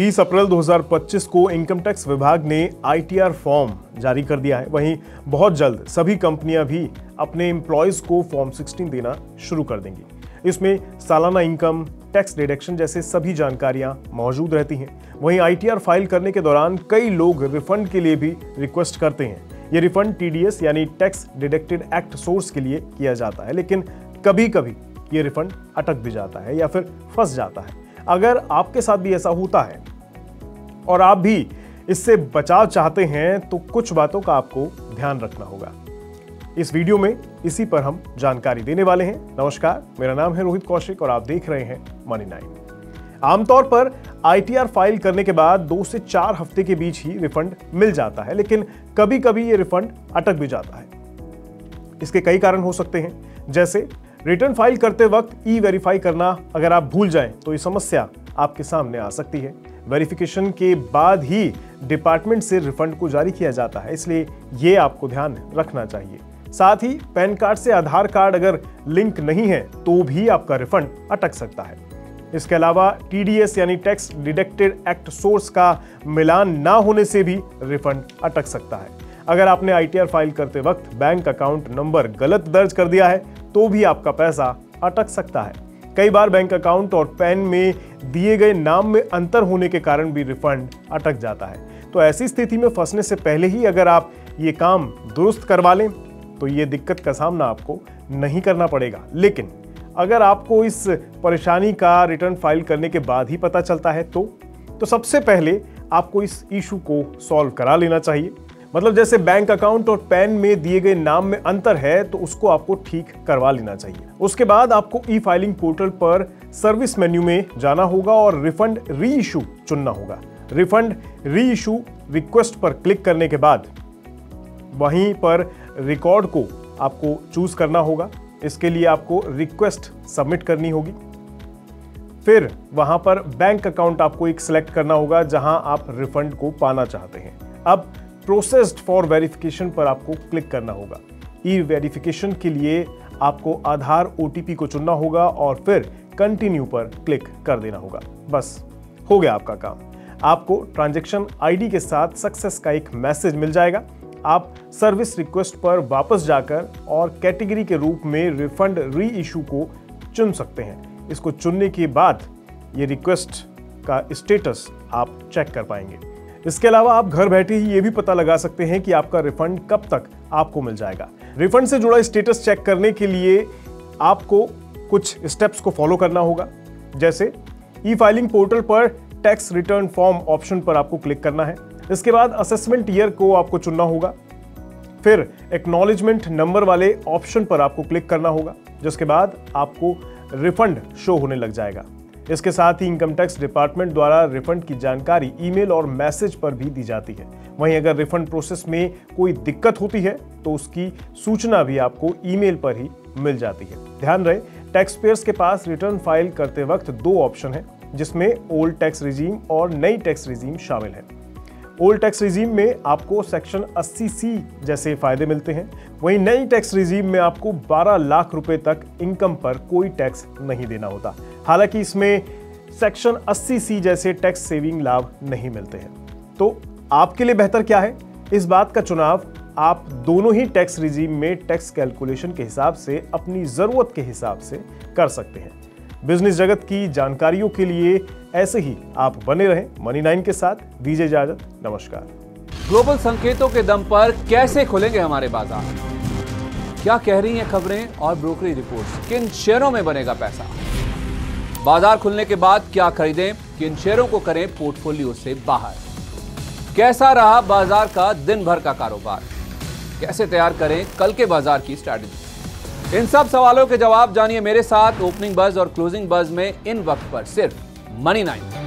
30 अप्रैल 2025 को income tax विभाग ने ITR फॉर्म जारी कर दिया है। वहीं बहुत जल्द सभी कंपनियां भी अपने एम्प्लॉयज को फॉर्म 16 देना शुरू कर देंगी। इसमें सालाना इनकम, टैक्स डिडक्शन जैसे सभी जानकारियां मौजूद रहती हैं। वहीं ITR फाइल करने के दौरान कई लोग रिफंड के लिए भी रिक्वेस्ट करते हैं। ये रिफंड TDS यानी टैक्स डिडक्टेड एक्ट सोर्स के लिए किया जाता है, लेकिन कभी कभी ये रिफंड अटक भी जाता है या फिर फंस जाता है। अगर आपके साथ भी ऐसा होता है और आप भी इससे बचाव चाहते हैं तो कुछ बातों का आपको ध्यान रखना होगा। इस वीडियो में इसी पर हम जानकारी देने वाले हैं। नमस्कार, मेरा नाम है रोहित कौशिक और आप देख रहे हैं मनी 9। आमतौर पर ITR फाइल करने के बाद 2 से 4 हफ्ते के बीच ही रिफंड मिल जाता है, लेकिन कभी कभी ये रिफंड अटक भी जाता है। इसके कई कारण हो सकते हैं, जैसे रिटर्न फाइल करते वक्त E-वेरीफाई करना अगर आप भूल जाएं तो ये समस्या आपके सामने आ सकती है। वेरिफिकेशन के बाद ही डिपार्टमेंट से रिफंड को जारी किया जाता है, इसलिए ये आपको ध्यान रखना चाहिए। साथ ही पैन कार्ड से आधार कार्ड अगर लिंक नहीं है तो भी आपका रिफंड अटक सकता है। इसके अलावा TDS यानी टैक्स डिडक्टेड एक्ट सोर्स का मिलान ना होने से भी रिफंड अटक सकता है। अगर आपने ITR फाइल करते वक्त बैंक अकाउंट नंबर गलत दर्ज कर दिया है तो भी आपका पैसा अटक सकता है। कई बार बैंक अकाउंट और पैन में दिए गए नाम में अंतर होने के कारण भी रिफंड अटक जाता है। तो ऐसी स्थिति में फंसने से पहले ही अगर आप ये काम दुरुस्त करवा लें तो ये दिक्कत का सामना आपको नहीं करना पड़ेगा। लेकिन अगर आपको इस परेशानी का रिटर्न फाइल करने के बाद ही पता चलता है तो सबसे पहले आपको इस इशू को सॉल्व करा लेना चाहिए। मतलब जैसे बैंक अकाउंट और पैन में दिए गए नाम में अंतर है तो उसको आपको ठीक करवा लेना चाहिए। उसके बाद आपको E-फाइलिंग पोर्टल पर सर्विस मेन्यू में जाना होगा और रिफंड री इशू चुनना होगा। रिफंड री इशू रिक्वेस्ट पर क्लिक करने के बाद वहीं पर रिकॉर्ड को आपको चूज करना होगा। इसके लिए आपको रिक्वेस्ट सबमिट करनी होगी। फिर वहां पर बैंक अकाउंट आपको एक सिलेक्ट करना होगा जहां आप रिफंड को पाना चाहते हैं। अब प्रोसेस्ड फॉर वेरिफिकेशन पर आपको क्लिक करना होगा। E-वेरिफिकेशन के लिए आपको आधार OTP को चुनना होगा और फिर कंटिन्यू पर क्लिक कर देना होगा। बस हो गया आपका काम। आपको ट्रांजैक्शन ID के साथ सक्सेस का एक मैसेज मिल जाएगा। आप सर्विस रिक्वेस्ट पर वापस जाकर और कैटेगरी के रूप में रिफंड री इशू को चुन सकते हैं। इसको चुनने के बाद ये रिक्वेस्ट का स्टेटस आप चेक कर पाएंगे। इसके अलावा आप घर बैठे ही ये भी पता लगा सकते हैं कि आपका रिफंड कब तक आपको मिल जाएगा। रिफंड से जुड़ा स्टेटस चेक करने के लिए आपको कुछ स्टेप्स को फॉलो करना होगा। जैसे E-फाइलिंग पोर्टल पर टैक्स रिटर्न फॉर्म ऑप्शन पर आपको क्लिक करना है। इसके बाद असेसमेंट ईयर को आपको चुनना होगा। फिर एक्नॉलेजमेंट नंबर वाले ऑप्शन पर आपको क्लिक करना होगा, जिसके बाद आपको रिफंड शो होने लग जाएगा। इसके साथ ही इनकम टैक्स डिपार्टमेंट द्वारा रिफंड की जानकारी ईमेल और मैसेज पर भी दी जाती है। वहीं अगर रिफंड प्रोसेस में कोई दिक्कत होती है तो उसकी सूचना भी आपको ईमेल पर ही मिल जाती है। ध्यान रहे, टैक्स पेयर्स के पास रिटर्न फाइल करते वक्त 2 ऑप्शन है, जिसमें ओल्ड टैक्स रिजीम और नई टैक्स रिजीम शामिल है। ओल्ड टैक्स रिजीम में आपको सेक्शन 80C जैसे फायदे मिलते हैं। वहीं नई टैक्स रिजीम में आपको 12 लाख रुपए तक इनकम पर कोई टैक्स नहीं देना होता। हालांकि इसमें सेक्शन 80C जैसे टैक्स सेविंग लाभ नहीं मिलते हैं। तो आपके लिए बेहतर क्या है? इस बात का चुनाव आप दोनों ही टैक्स रिजीम में टैक्स कैलकुलेशन के हिसाब से अपनी जरूरत के हिसाब से कर सकते हैं। बिजनेस जगत की जानकारियों के लिए ऐसे ही आप बने रहें मनी 9 के साथ। दीजिए इजाजत, नमस्कार। ग्लोबल संकेतों के दम पर कैसे खुलेंगे हमारे बाजार? क्या कह रही हैं खबरें और ब्रोकरी रिपोर्ट्स? किन शेयरों में बनेगा पैसा? बाजार खुलने के बाद क्या खरीदें? किन शेयरों को करें पोर्टफोलियो से बाहर? कैसा रहा बाजार का दिन भर का कारोबार? कैसे तैयार करें कल के बाजार की स्ट्रैटेजी? इन सब सवालों के जवाब जानिए मेरे साथ ओपनिंग बज और क्लोजिंग बज में इन वक्त पर सिर्फ मनी 9।